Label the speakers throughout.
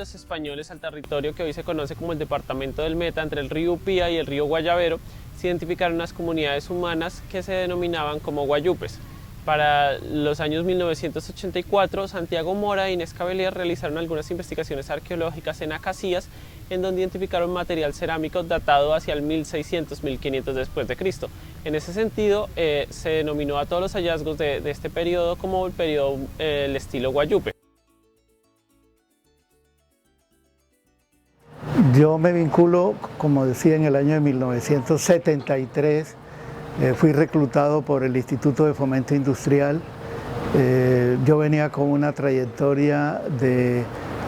Speaker 1: los españoles al territorio que hoy se conoce como el departamento del Meta, entre el río Upía y el río Guayavero, se identificaron unas comunidades humanas que se denominaban como guayupes. Para los años 1984, Santiago Mora e Inés Cavelier realizaron algunas investigaciones arqueológicas en Acacías, en donde identificaron material cerámico datado hacia el 1600-1500 después de Cristo. En ese sentido, se denominó a todos los hallazgos de este periodo como el periodo el estilo guayupe.
Speaker 2: Yo me vinculo, como decía, en el año de 1973. Fui reclutado por el Instituto de Fomento Industrial. Yo venía con una trayectoria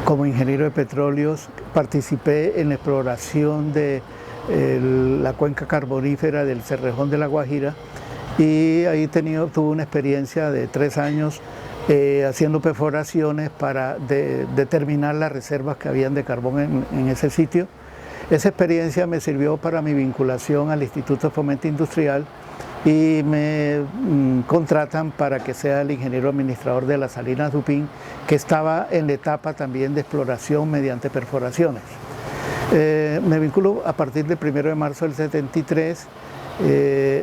Speaker 2: como ingeniero de petróleos. Participé en la exploración de la cuenca carbonífera del Cerrejón de La Guajira y ahí tuve una experiencia de 3 años haciendo perforaciones para determinar las reservas que habían de carbón en ese sitio. Esa experiencia me sirvió para mi vinculación al Instituto de Fomento Industrial y me contratan para que sea el ingeniero administrador de las salinas de Upín, que estaba en la etapa también de exploración mediante perforaciones. Me vinculo a partir del 1 de marzo del 73.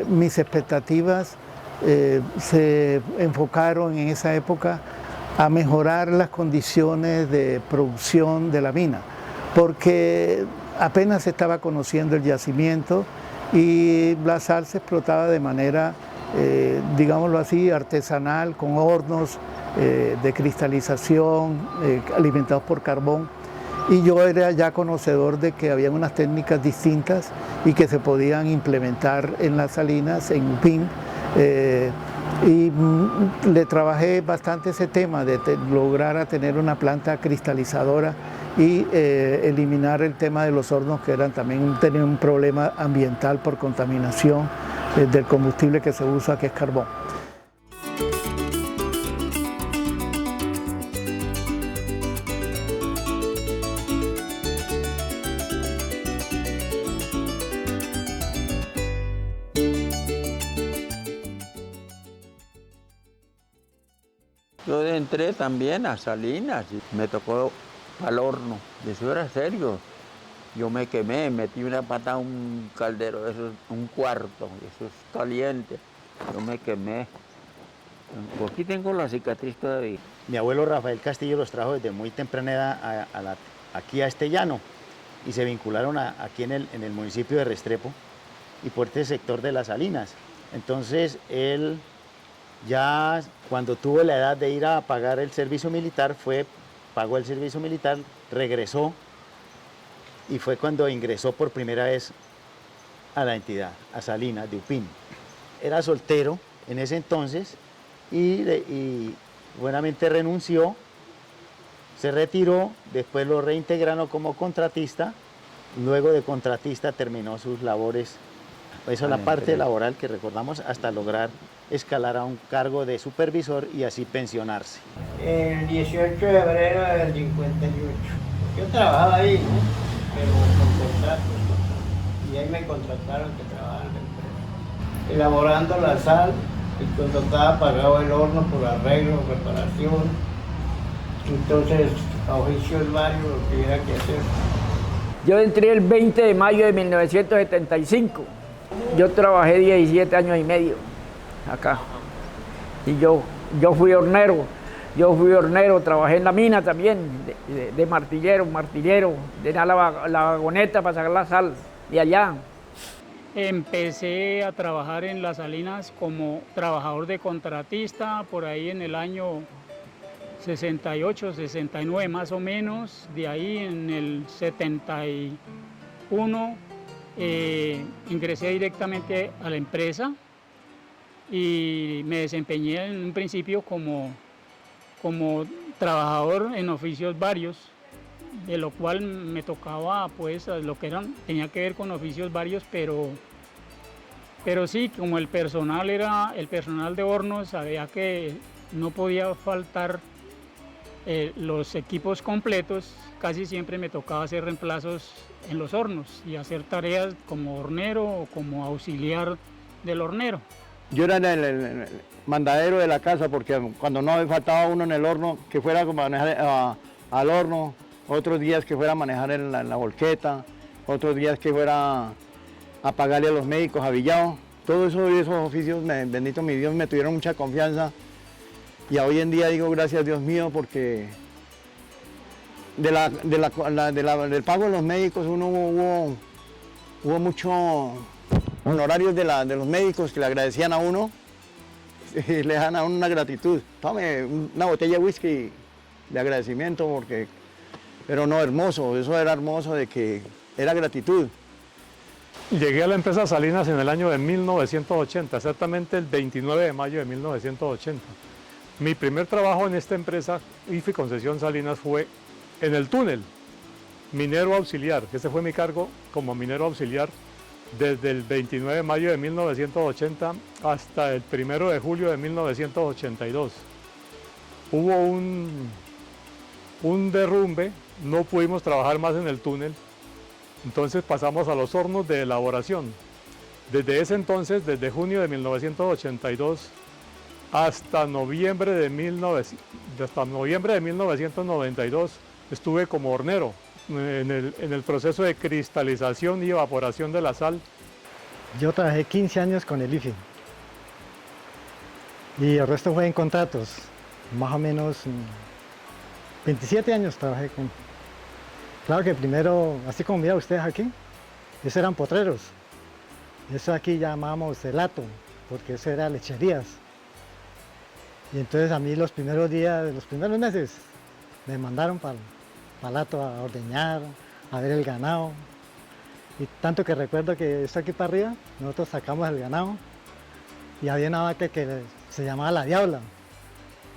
Speaker 2: Mis expectativas se enfocaron en esa época a mejorar las condiciones de producción de la mina, porque apenas se estaba conociendo el yacimiento y la sal se explotaba de manera, digámoslo así, artesanal, con hornos de cristalización alimentados por carbón. Y yo era ya conocedor de que había unas técnicas distintas y que se podían implementar en las salinas, en Upín. Le trabajé bastante ese tema de lograr tener una planta cristalizadora y eliminar el tema de los hornos, que tenían un problema ambiental por contaminación del combustible que se usa, que es carbón.
Speaker 3: Yo entré también a Salinas y me tocó al horno. Eso era serio. Yo me quemé, metí una pata a un caldero, eso es un cuarto, eso es caliente. Yo me quemé. Aquí tengo la cicatriz todavía.
Speaker 4: Mi abuelo Rafael Castillo los trajo desde muy temprana edad aquí a este llano y se vincularon aquí en el municipio de Restrepo y por este sector de las Salinas. Entonces él ya cuando tuvo la edad de ir a pagar el servicio militar, pagó el servicio militar, regresó y fue cuando ingresó por primera vez a la entidad, a Salinas de Upín. Era soltero en ese entonces y buenamente renunció, se retiró, después lo reintegraron como contratista, luego de contratista terminó sus labores. Eso es la parte laboral que recordamos hasta lograr escalar a un cargo de supervisor y así pensionarse.
Speaker 5: El 18 de febrero del 58. Yo trabajaba ahí, ¿no? Pero con contrato. Y ahí me contrataron que trabajaba en la empresa. Elaborando la sal, y cuando estaba pagado el horno por arreglo, reparación. Entonces, a oficios varios, lo que hubiera que hacer.
Speaker 6: Yo entré el 20 de mayo de 1975. Yo trabajé 17 años y medio acá. Y yo fui hornero. Trabajé en la mina también, de martillero, de la vagoneta para sacar la sal de allá.
Speaker 7: Empecé a trabajar en las salinas como trabajador de contratista por ahí en el año 68, 69 más o menos. De ahí en el 71 ingresé directamente a la empresa y me desempeñé en un principio como trabajador en oficios varios, de lo cual me tocaba pues lo que tenía que ver con oficios varios, pero sí, como el personal de hornos, sabía que no podía faltar los equipos completos, casi siempre me tocaba hacer reemplazos en los hornos y hacer tareas como hornero o como auxiliar del hornero.
Speaker 8: Yo era el mandadero de la casa porque cuando no faltaba uno en el horno, que fuera como manejar al horno, otros días que fuera a manejar en la volqueta, otros días que fuera a pagarle a los médicos, a Villao. Todos esos oficios, bendito mi Dios, me tuvieron mucha confianza. Y hoy en día digo gracias Dios mío porque del pago de los médicos hubo muchos honorarios de los médicos que le agradecían a uno y le dan a uno una gratitud. Tome una botella de whisky de agradecimiento pero no, hermoso, eso era hermoso de que era gratitud.
Speaker 9: Llegué a la empresa Salinas en el año de 1980, exactamente el 29 de mayo de 1980. Mi primer trabajo en esta empresa, IFE Concesión Salinas, fue en el túnel, minero auxiliar. Ese fue mi cargo como minero auxiliar desde el 29 de mayo de 1980 hasta el 1 de julio de 1982. Hubo un derrumbe, no pudimos trabajar más en el túnel, entonces pasamos a los hornos de elaboración. Desde ese entonces, desde junio de 1982 hasta noviembre de 1992, estuve como hornero en el proceso de cristalización y evaporación de la sal.
Speaker 10: Yo trabajé 15 años con el IFE y el resto fue en contratos, más o menos 27 años trabajé con. Claro que primero, así como mira ustedes aquí, esos eran potreros, eso aquí llamábamos helato, porque eso era lecherías. Y entonces a mí los primeros días, los primeros meses, me mandaron para el hato a ordeñar, a ver el ganado. Y tanto que recuerdo que esto aquí para arriba, nosotros sacamos el ganado y había una vaca que se llamaba la Diabla.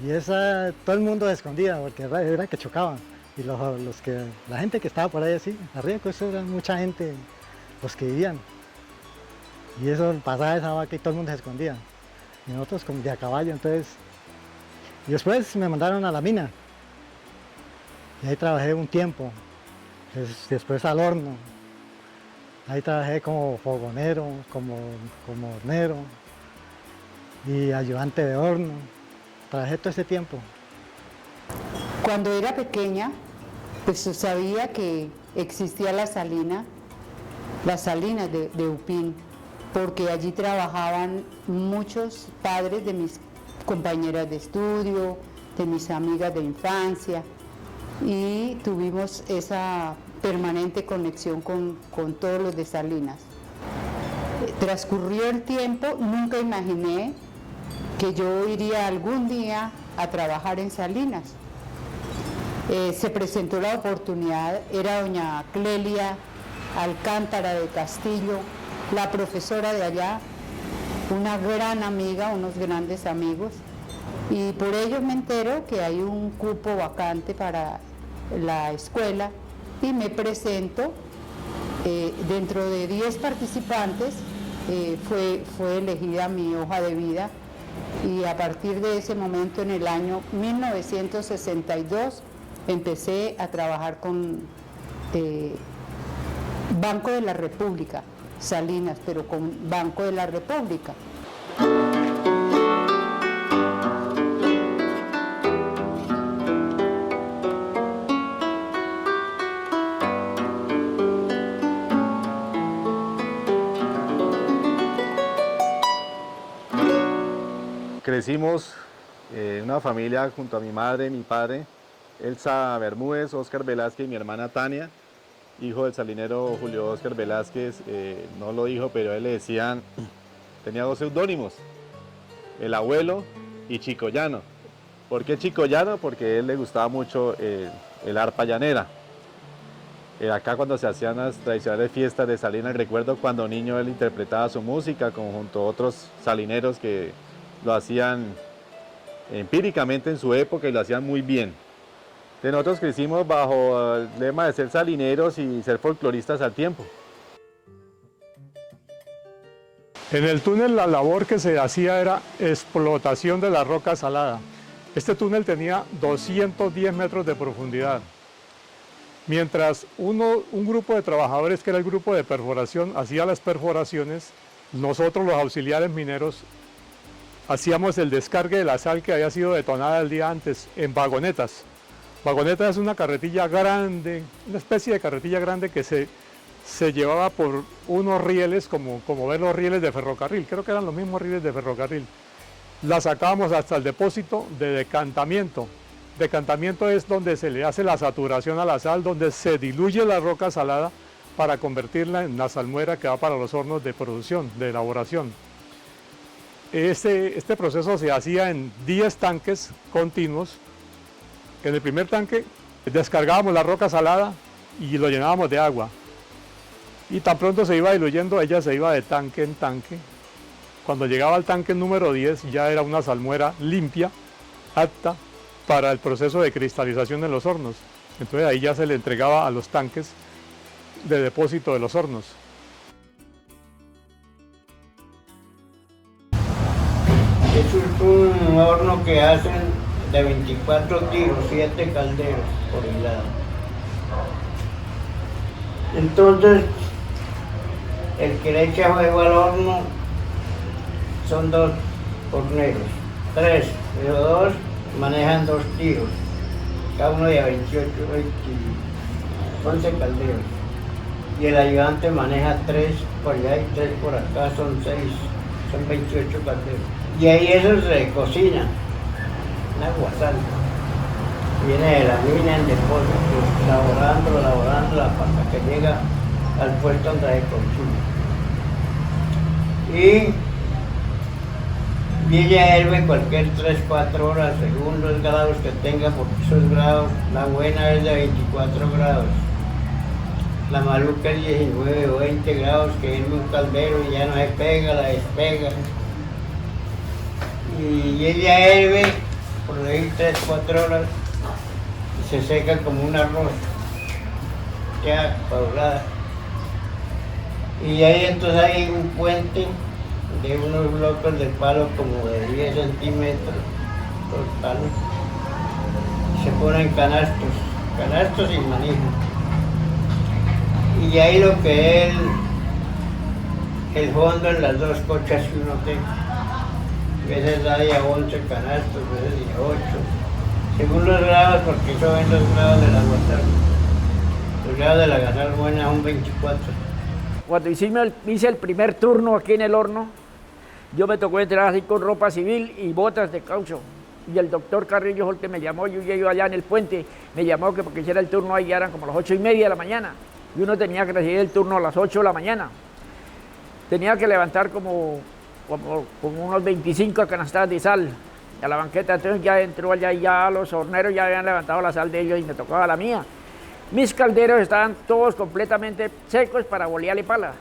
Speaker 10: Y esa, todo el mundo se escondía porque era que chocaban. Y la gente que estaba por ahí así, arriba, pues eso era mucha gente, los que vivían. Y eso pasaba esa vaca y todo el mundo se escondía. Y nosotros como de a caballo, entonces. Y después me mandaron a la mina. Y ahí trabajé un tiempo. Después al horno. Ahí trabajé como fogonero, como hornero y ayudante de horno. Trabajé todo ese tiempo.
Speaker 11: Cuando era pequeña, pues sabía que existía las salinas de Upín, porque allí trabajaban muchos padres de mis compañeras de estudio, de mis amigas de infancia, y tuvimos esa permanente conexión con todos los de Salinas. Transcurrió el tiempo, nunca imaginé que yo iría algún día a trabajar en Salinas. Se presentó la oportunidad, era doña Clelia Alcántara de Castillo, la profesora de allá, una gran amiga, unos grandes amigos, y por ello me entero que hay un cupo vacante para la escuela y me presento. Dentro de 10 participantes fue elegida mi hoja de vida, y a partir de ese momento, en el año 1962, empecé a trabajar con Banco de la República, Salinas, pero con Banco de la República.
Speaker 12: Crecimos en una familia junto a mi madre, mi padre, Elsa Bermúdez, Óscar Velázquez y mi hermana Tania, hijo del salinero Julio Óscar Velázquez. No lo dijo, pero a él le decían, tenía 2 seudónimos, el abuelo y Chico Llano. ¿Por qué Chico Llano? Porque a él le gustaba mucho el arpa llanera. Acá cuando se hacían las tradicionales fiestas de Salinas, recuerdo cuando niño él interpretaba su música junto a otros salineros que lo hacían empíricamente en su época y lo hacían muy bien. Nosotros crecimos bajo el lema de ser salineros y ser folcloristas al tiempo.
Speaker 9: En el túnel la labor que se hacía era explotación de la roca salada. Este túnel tenía 210 metros de profundidad. Mientras un grupo de trabajadores, que era el grupo de perforación, hacía las perforaciones, nosotros los auxiliares mineros hacíamos el descargue de la sal que había sido detonada el día antes en vagonetas. Vagoneta es una carretilla grande, una especie de carretilla grande que se llevaba por unos rieles, como ver los rieles de ferrocarril, creo que eran los mismos rieles de ferrocarril. La sacábamos hasta el depósito de decantamiento. Decantamiento es donde se le hace la saturación a la sal, donde se diluye la roca salada para convertirla en la salmuera que va para los hornos de producción, de elaboración. Este proceso se hacía en 10 tanques continuos. En el primer tanque descargábamos la roca salada y lo llenábamos de agua. Y tan pronto se iba diluyendo, ella se iba de tanque en tanque. Cuando llegaba al tanque número 10 ya era una salmuera limpia, apta para el proceso de cristalización en los hornos. Entonces ahí ya se le entregaba a los tanques de depósito de los hornos.
Speaker 5: Eso es un horno que hacen de 24 tiros, 7 calderos por el lado. Entonces, el que le echa fuego al horno son 2 horneros, 3, pero 2 manejan 2 tiros, cada uno de 28, 11 calderos. Y el ayudante maneja 3 por allá y 3 por acá, son 6, son 28 calderos. Y ahí eso se cocina, en agua santa. Viene de la mina en depósito, elaborándola hasta que llega al puesto donde se consume. Y ella hierve cualquier 3-4 horas según los grados que tenga, porque esos grados, la buena es de 24 grados. La maluca es 19 o 20 grados, que hierve un caldero y ya no se pega, la despega. Y ella hierve por ahí 3-4 horas y se seca como un arroz, ya paulada. Y ahí entonces hay un puente de unos bloques de palo como de 10 centímetros, los palos. Se ponen canastos y manija. Y ahí lo que es el fondo en las 2 cochas que uno tenga. A veces hay a 11 canastos, a veces a 8. Según los grados, porque eso ven los grados de la guasal. Los grados de la gasal buena son 24.
Speaker 6: Cuando hice el primer turno aquí en el horno, yo me tocó entrar así con ropa civil y botas de caucho. Y el doctor Carrillo fue el que me llamó, yo llegué allá en el puente, me llamó que porque hiciera el turno ahí, ya eran como las 8:30 de la mañana. Y uno tenía que recibir el turno a las 8 de la mañana. Tenía que levantar como unos 25 canastadas de sal a la banqueta. Entonces ya entró allá y ya los horneros ya habían levantado la sal de ellos y me tocaba la mía. Mis calderos estaban todos completamente secos para bolearle pala.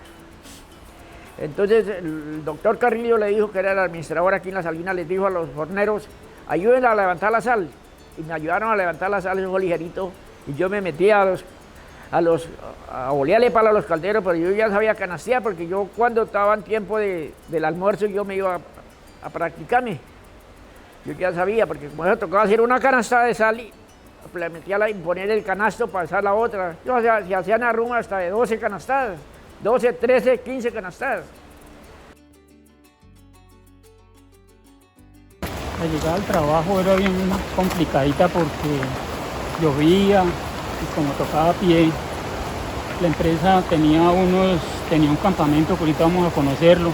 Speaker 6: Entonces el doctor Carrillo le dijo, que era el administrador aquí en la salina, les dijo a los horneros, ayúdenle a levantar la sal. Y me ayudaron a levantar la sal, eso fue ligerito. Y yo me metí a bolearle pala a los calderos, pero yo ya sabía canastear, porque yo cuando estaba en tiempo del almuerzo yo me iba a practicarme. Yo ya sabía, porque como eso tocaba hacer una canasta de sal y le metía y poner el canasto para hacer la otra. Yo, o sea, se hacían arrumas hasta de 12 canastadas, 12, 13, 15 canastadas.
Speaker 7: La llegada al trabajo era bien complicadita porque llovía y como tocaba a pie, la empresa tenía un campamento que ahorita vamos a conocerlo,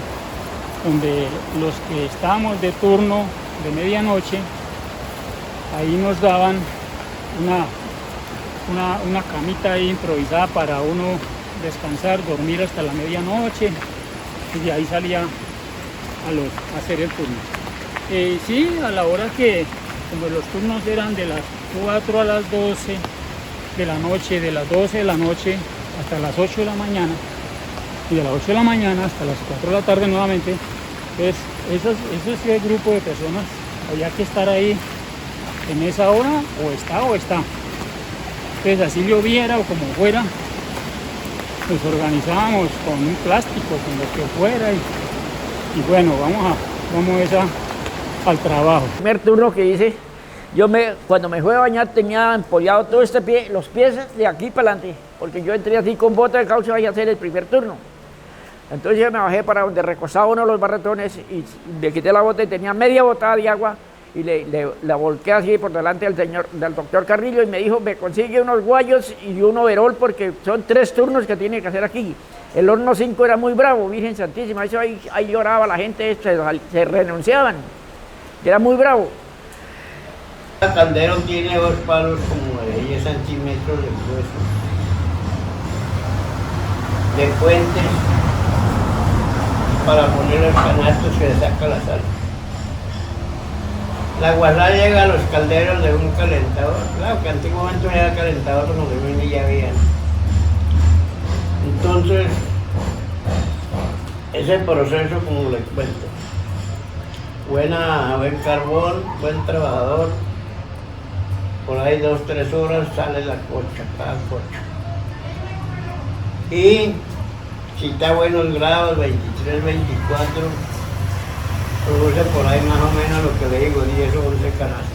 Speaker 7: donde los que estábamos de turno de medianoche, ahí nos daban una camita ahí improvisada para uno descansar, dormir hasta la medianoche, y de ahí salía a hacer el turno. Sí, a la hora que, como los turnos eran de las 4 a las 12 de la noche, de las 12 de la noche hasta las 8 de la mañana, y de las 8 de la mañana hasta las 4 de la tarde nuevamente, entonces ese grupo de personas había que estar ahí en esa hora, o está. Entonces así lloviera o como fuera, nos organizábamos con un plástico, con lo que fuera, y bueno, vamos al trabajo.
Speaker 6: El primer turno que hice, cuando me fui a bañar tenía empollado todo este pie, los pies de aquí para adelante, porque yo entré así con bota de caucho a hacer el primer turno. Entonces yo me bajé para donde recostaba uno de los barretones y me quité la bota y tenía media botada de agua y la volqué así por delante del doctor Carrillo y me dijo, me consigue unos guayos y un overol porque son 3 turnos que tiene que hacer aquí. El horno 5 era muy bravo, Virgen Santísima, eso ahí lloraba la gente, se renunciaban, era muy bravo.
Speaker 5: El caldero tiene 2 palos como de 10 centímetros de grueso, de puentes para poner los canastos que le saca la sal. La guasá llega a los calderos de un calentador, claro que antiguamente no era calentador como que hoy ya había. Entonces, ese proceso como le cuento, buen carbón, buen trabajador, por ahí 2-3 horas sale la cocha, cada cocha. Y si está bueno el grado, 23, 24, produce por ahí más o menos lo que le digo, 10 o 11 canastos.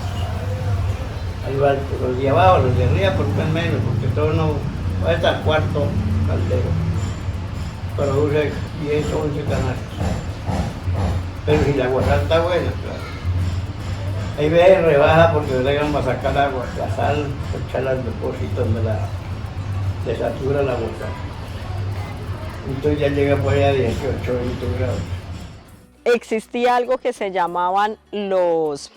Speaker 5: Ahí va los de abajo, los de arriba por menos, porque todo no va hasta el cuarto caldero. Produce 10 o 11 canastos. Pero si la guasá está buena, claro. Hay veces rebaja porque llegan para sacar agua, la sal, echar al depósito donde le satura la guasá. Entonces ya llega por allá a 18, 20 grados.
Speaker 13: Existía algo que se llamaban los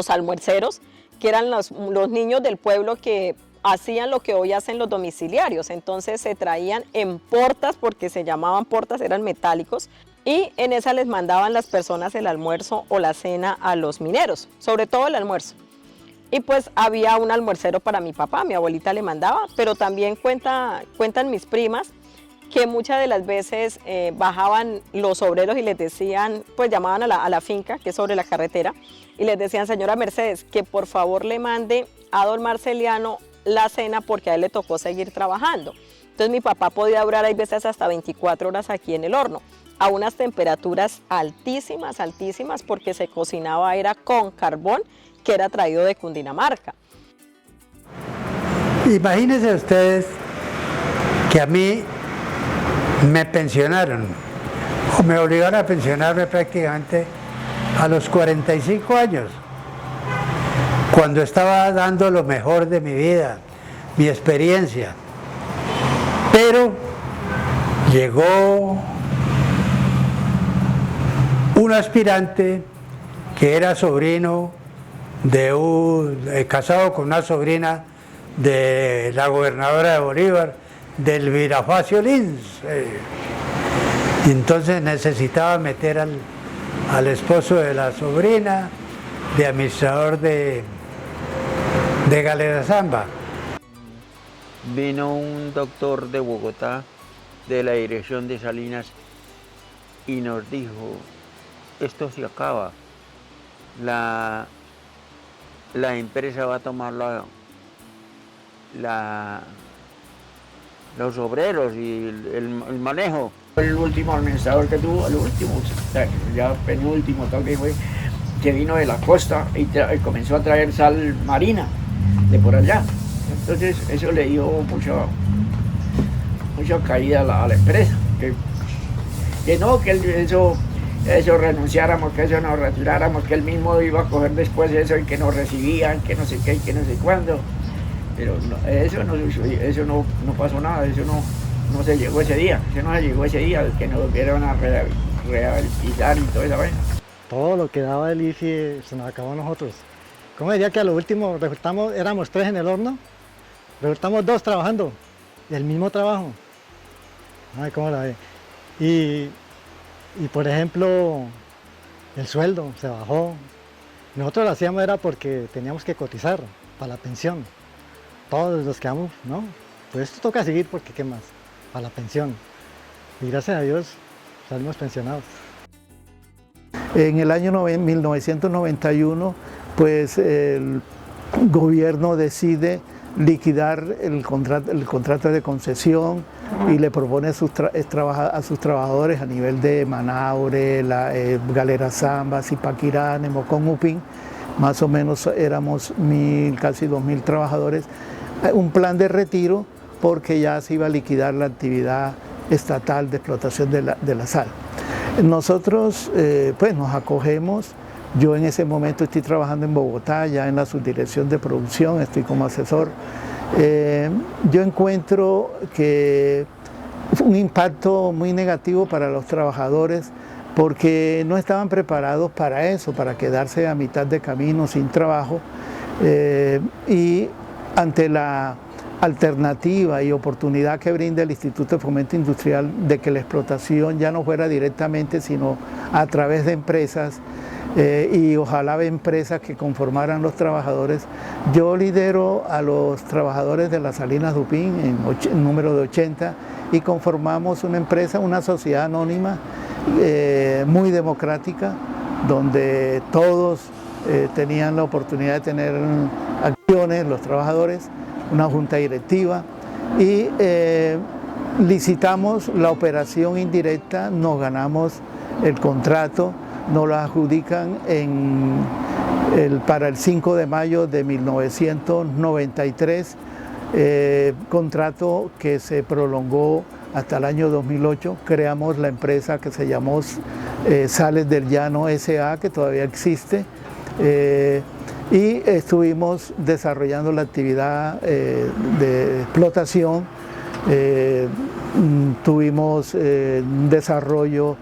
Speaker 13: almuerceros, que eran los niños del pueblo que hacían lo que hoy hacen los domiciliarios. Entonces se traían en portas, porque se llamaban portas, eran metálicos, y en esa les mandaban las personas el almuerzo o la cena a los mineros, sobre todo el almuerzo. Y pues había un almuercero para mi papá, mi abuelita le mandaba, pero también cuentan mis primas que muchas de las veces bajaban los obreros y les decían, pues llamaban a la finca, que es sobre la carretera, y les decían, señora Mercedes, que por favor le mande a don Marceliano la cena porque a él le tocó seguir trabajando. Entonces mi papá podía durar, hay veces hasta 24 horas aquí en el horno, a unas temperaturas altísimas, altísimas, porque se cocinaba era con carbón que era traído de Cundinamarca.
Speaker 14: Imagínense ustedes que a mí me pensionaron, o me obligaron a pensionarme prácticamente a los 45 años, cuando estaba dando lo mejor de mi vida, mi experiencia. Pero llegó un aspirante que era sobrino casado con una sobrina de la gobernadora de Bolívar, del Elvira Facio Lins. Entonces necesitaba meter al esposo de la sobrina de administrador de Galera Zamba.
Speaker 3: Vino un doctor de Bogotá, de la dirección de Salinas, y nos dijo, esto se acaba, la empresa va a tomar los obreros y el manejo.
Speaker 6: El último administrador que tuvo, el último, ya penúltimo toque fue, que vino de la costa y comenzó a traer sal marina de por allá. Entonces eso le dio mucha caída a la empresa. Que no, que eso renunciáramos, que eso nos retiráramos, que él mismo iba a coger después eso y que nos recibían, que no sé qué y que no sé cuándo. Pero eso no pasó nada, eso no se llegó ese día, que nos volvieron a rehabilitar y toda esa vaina.
Speaker 10: Todo lo que daba el IFI se nos acabó a nosotros. ¿Cómo diría que a lo último éramos 3 en el horno, resultamos 2 trabajando, el mismo trabajo? Ay, ¿cómo la ve? Y por ejemplo, el sueldo se bajó. Nosotros lo hacíamos era porque teníamos que cotizar para la pensión. Todos los que quedamos, ¿no? Pues esto toca seguir porque ¿qué más? Para la pensión. Y gracias a Dios salimos pensionados.
Speaker 2: En el año 1991, pues el gobierno decide liquidar el contrato de concesión y le propone a sus trabajadores a nivel de Manaure, Galera Zamba, Zipaquirá, Nemocón, Upín, más o menos éramos casi 2.000 trabajadores, un plan de retiro porque ya se iba a liquidar la actividad estatal de explotación de la sal. Nosotros pues nos acogemos Yo en ese momento estoy trabajando en Bogotá, ya en la subdirección de producción, estoy como asesor. Yo encuentro que fue un impacto muy negativo para los trabajadores porque no estaban preparados para eso, para quedarse a mitad de camino sin trabajo, y ante la alternativa y oportunidad que brinda el Instituto de Fomento Industrial de que la explotación ya no fuera directamente sino a través de empresas, y ojalá empresas que conformaran los trabajadores. Yo lidero a los trabajadores de las Salinas Dupín en número de 80 y conformamos una empresa, una sociedad anónima muy democrática, donde todos tenían la oportunidad de tener acciones, los trabajadores, una junta directiva, y licitamos la operación indirecta, nos ganamos el contrato, nos lo adjudican para el 5 de mayo de 1993, contrato que se prolongó hasta el año 2008. Creamos la empresa que se llamó Sales del Llano S.A., que todavía existe, y estuvimos desarrollando la actividad de explotación. Tuvimos un desarrollo,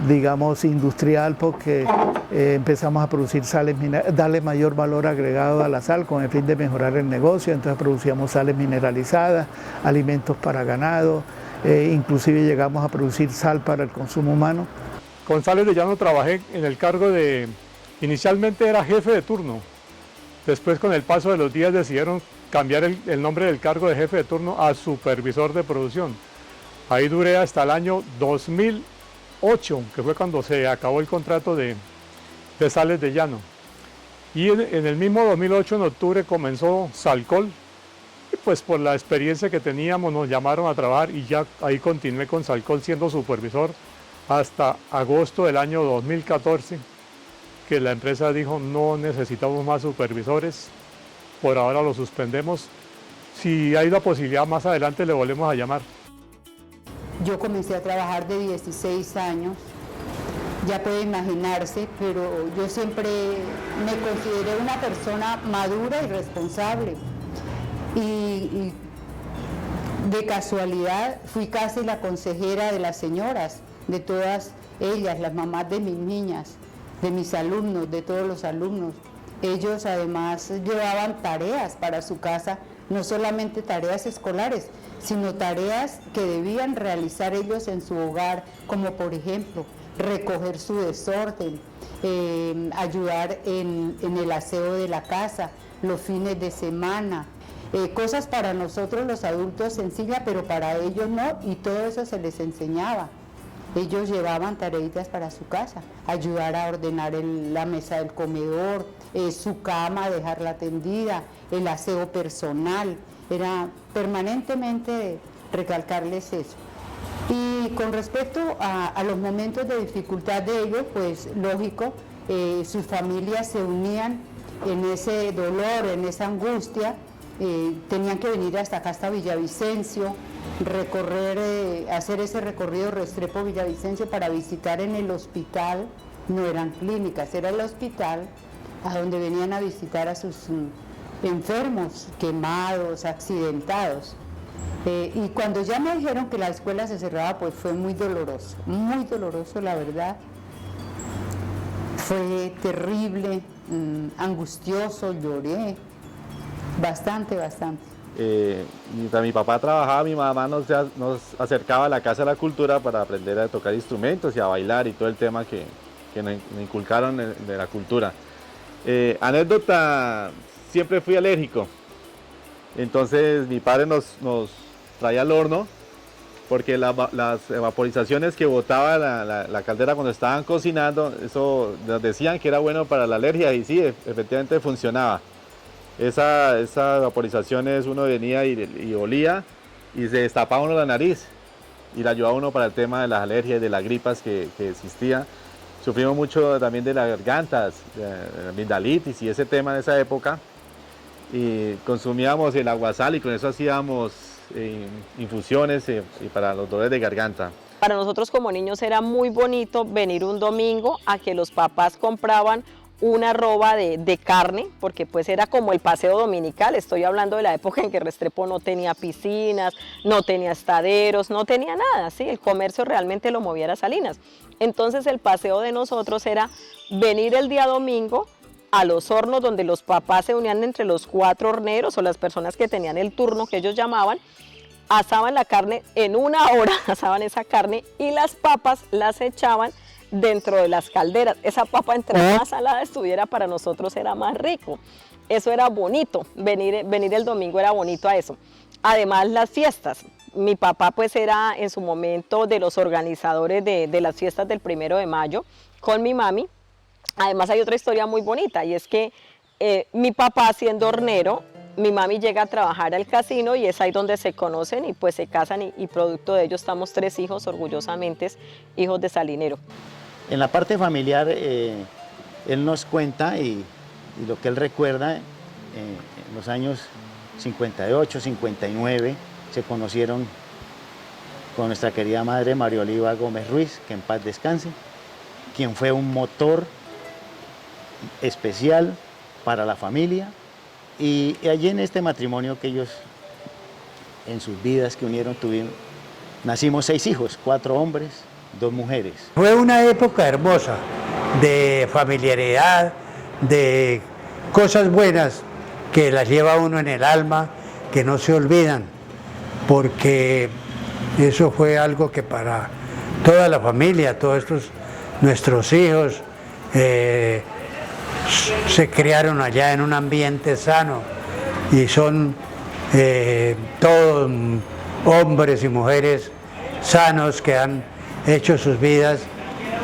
Speaker 2: digamos, industrial, porque empezamos a producir sales mineralizadas, darle mayor valor agregado a la sal con el fin de mejorar el negocio. Entonces producíamos sales mineralizadas, alimentos para ganado, inclusive llegamos a producir sal para el consumo humano.
Speaker 9: Con Sales del Llano trabajé en el cargo de, inicialmente era jefe de turno, después con el paso de los días decidieron cambiar el nombre del cargo de jefe de turno a supervisor de producción. Ahí duré hasta el año 2008, que fue cuando se acabó el contrato de Sales del Llano. Y en el mismo 2008, en octubre, comenzó Salcol, y pues por la experiencia que teníamos nos llamaron a trabajar y ya ahí continué con Salcol siendo supervisor hasta agosto del año 2014, que la empresa dijo no necesitamos más supervisores, por ahora lo suspendemos, si hay la posibilidad más adelante le volvemos a llamar.
Speaker 11: Yo comencé a trabajar de 16 años, ya puede imaginarse, pero yo siempre me consideré una persona madura y responsable. Y de casualidad fui casi la consejera de las señoras, de todas ellas, las mamás de mis niñas, de mis alumnos, de todos los alumnos. Ellos además llevaban tareas para su casa, no solamente tareas escolares, sino tareas que debían realizar ellos en su hogar, como por ejemplo recoger su desorden, ayudar en el aseo de la casa, los fines de semana, cosas para nosotros los adultos sencillas, pero para ellos no, y todo eso se les enseñaba. Ellos llevaban tareitas para su casa, ayudar a ordenar la mesa del comedor, su cama, dejarla tendida, el aseo personal. Era permanentemente recalcarles eso. Y con respecto a los momentos de dificultad de ellos, pues lógico, sus familias se unían en ese dolor, en esa angustia. Tenían que venir hasta acá, hasta Villavicencio, hacer ese recorrido Restrepo-Villavicencio para visitar en el hospital. No eran clínicas, era el hospital a donde venían a visitar a sus enfermos, quemados, accidentados. Y cuando ya me dijeron que la escuela se cerraba, pues fue muy doloroso la verdad. Fue terrible, angustioso, lloré, bastante.
Speaker 12: Mientras mi papá trabajaba, mi mamá nos acercaba a la Casa de la Cultura para aprender a tocar instrumentos y a bailar y todo el tema que nos inculcaron de la cultura. Anécdota, siempre fui alérgico, entonces mi padre nos traía al horno porque las vaporizaciones que botaba la caldera cuando estaban cocinando, eso nos decían que era bueno para la alergia y sí, efectivamente funcionaba. Esas vaporizaciones uno venía y olía y se destapaba uno la nariz y la ayudaba uno para el tema de las alergias y de las gripas que existía. Sufrimos mucho también de las gargantas, de la amigdalitis y ese tema en esa época. Y consumíamos el aguasal y con eso hacíamos infusiones y para los dolores de garganta.
Speaker 13: Para nosotros como niños era muy bonito venir un domingo a que los papás compraban una roba de carne, porque pues era como el paseo dominical. Estoy hablando de la época en que Restrepo no tenía piscinas, no tenía estaderos, no tenía nada, ¿sí? El comercio realmente lo movía a Salinas. Entonces el paseo de nosotros era venir el día domingo a los hornos donde los papás se unían entre los 4 horneros o las personas que tenían el turno que ellos llamaban, asaban la carne en 1 hora, asaban esa carne y las papas las echaban dentro de las calderas. Esa papa entre más salada estuviera para nosotros era más rico. Eso era bonito, venir el domingo era bonito a eso. Además las fiestas, mi papá pues era en su momento de los organizadores de las fiestas del 1 de mayo con mi mami. Además hay otra historia muy bonita y es que mi papá siendo hornero, mi mami llega a trabajar al casino y es ahí donde se conocen y pues se casan y producto de ello estamos 3 hijos orgullosamente hijos de salinero.
Speaker 4: En la parte familiar, él nos cuenta y lo que él recuerda, en los años 58, 59, se conocieron con nuestra querida madre María Oliva Gómez Ruiz, que en paz descanse, quien fue un motor especial para la familia. Y allí en este matrimonio que ellos, en sus vidas que unieron, nacimos 6 hijos, 4 hombres, 2 mujeres.
Speaker 14: Fue una época hermosa de familiaridad, de cosas buenas que las lleva uno en el alma, que no se olvidan, porque eso fue algo que para toda la familia, todos nuestros hijos, se criaron allá en un ambiente sano y son todos hombres y mujeres sanos que han hecho sus vidas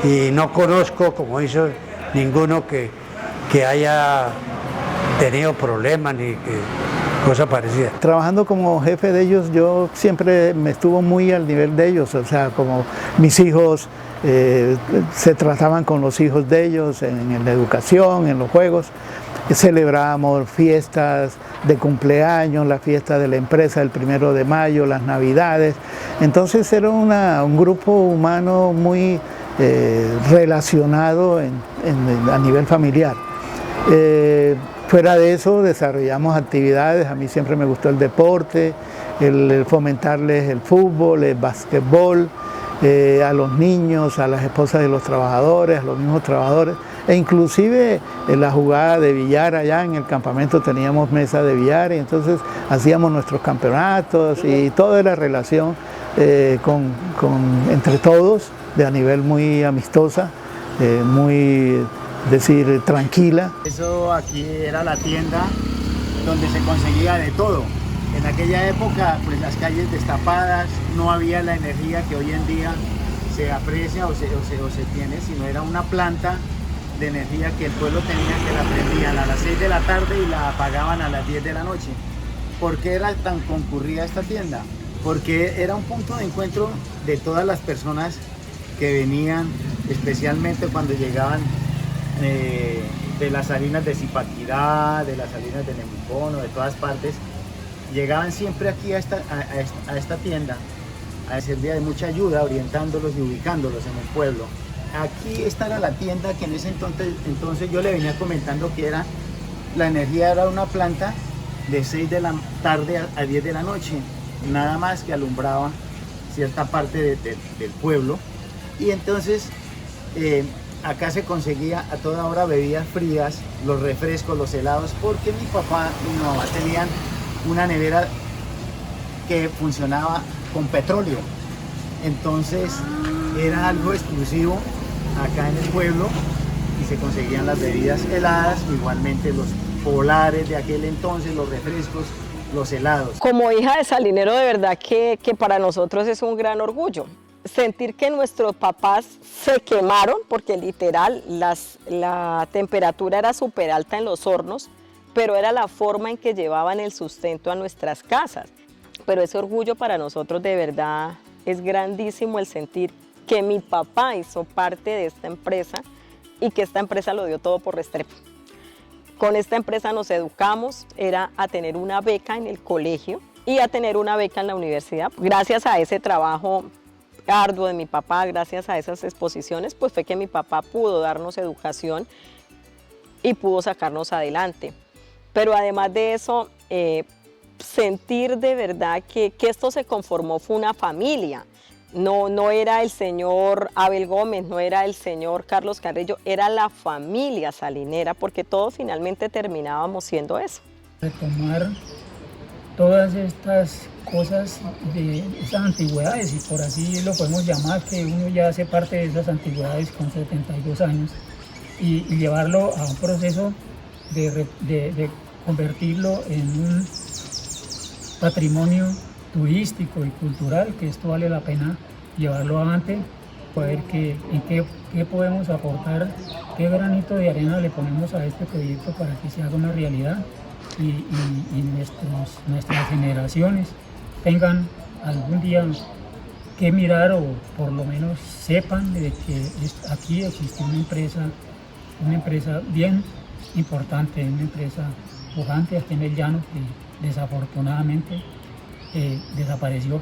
Speaker 14: y no conozco, como hizo ninguno que haya tenido problemas ni que cosa parecida.
Speaker 2: Trabajando como jefe de ellos, yo siempre me estuvo muy al nivel de ellos, o sea, como mis hijos se trataban con los hijos de ellos en la educación, en los juegos. Celebrábamos fiestas de cumpleaños, la fiesta de la empresa del 1 de mayo, las navidades. Entonces era un grupo humano muy relacionado a nivel familiar. Fuera de eso desarrollamos actividades, a mí siempre me gustó el deporte, el fomentarles el fútbol, el básquetbol, a los niños, a las esposas de los trabajadores, a los mismos trabajadores, e inclusive en la jugada de billar allá en el campamento teníamos mesa de billar y entonces hacíamos nuestros campeonatos y toda la relación entre todos a nivel muy amistosa, muy tranquila.
Speaker 4: Eso aquí era la tienda donde se conseguía de todo. En aquella época, pues las calles destapadas, no había la energía que hoy en día se aprecia o se tiene, sino era una planta de energía que el pueblo tenía, que la prendían a las 6 de la tarde y la apagaban a las 10 de la noche. ¿Por qué era tan concurrida esta tienda? Porque era un punto de encuentro de todas las personas que venían, especialmente cuando llegaban de las salinas de Zipaquirá, de las salinas de Nemucono, de todas partes. Llegaban siempre aquí a esta tienda a servir de mucha ayuda, orientándolos y ubicándolos en el pueblo. Aquí esta era la tienda que en ese entonces yo le venía comentando que la energía era una planta de 6 de la tarde a 10 de la noche, nada más que alumbraba cierta parte del pueblo. Y entonces acá se conseguía a toda hora bebidas frías, los refrescos, los helados, porque mi papá y mi mamá tenían una nevera que funcionaba con petróleo. Entonces era algo exclusivo acá en el pueblo y se conseguían las bebidas heladas, igualmente los polares de aquel entonces, los refrescos, los helados.
Speaker 13: Como hija de salinero, de verdad que para nosotros es un gran orgullo. Sentir que nuestros papás se quemaron, porque literal la temperatura era súper alta en los hornos, pero era la forma en que llevaban el sustento a nuestras casas. Pero ese orgullo para nosotros de verdad es grandísimo, el sentir que mi papá hizo parte de esta empresa y que esta empresa lo dio todo por Restrepo. Con esta empresa nos educamos, era a tener una beca en el colegio y a tener una beca en la universidad. Gracias a ese trabajo arduo de mi papá, gracias a esas exposiciones, pues fue que mi papá pudo darnos educación y pudo sacarnos adelante. Pero además de eso, sentir de verdad que esto se conformó fue una familia. No era el señor Abel Gómez, no era el señor Carlos Carrillo, era la familia salinera, porque todos finalmente terminábamos siendo eso.
Speaker 7: Retomar todas estas cosas de esas antigüedades, y por así lo podemos llamar, que uno ya hace parte de esas antigüedades con 72 años, y llevarlo a un proceso de convertirlo en un patrimonio turístico y cultural, que esto vale la pena llevarlo adelante, ver en qué podemos aportar, qué granito de arena le ponemos a este proyecto para que se haga una realidad y nuestras generaciones tengan algún día que mirar, o por lo menos sepan de que aquí existe una empresa bien importante, una empresa pujante aquí en el llano, que desafortunadamente desapareció.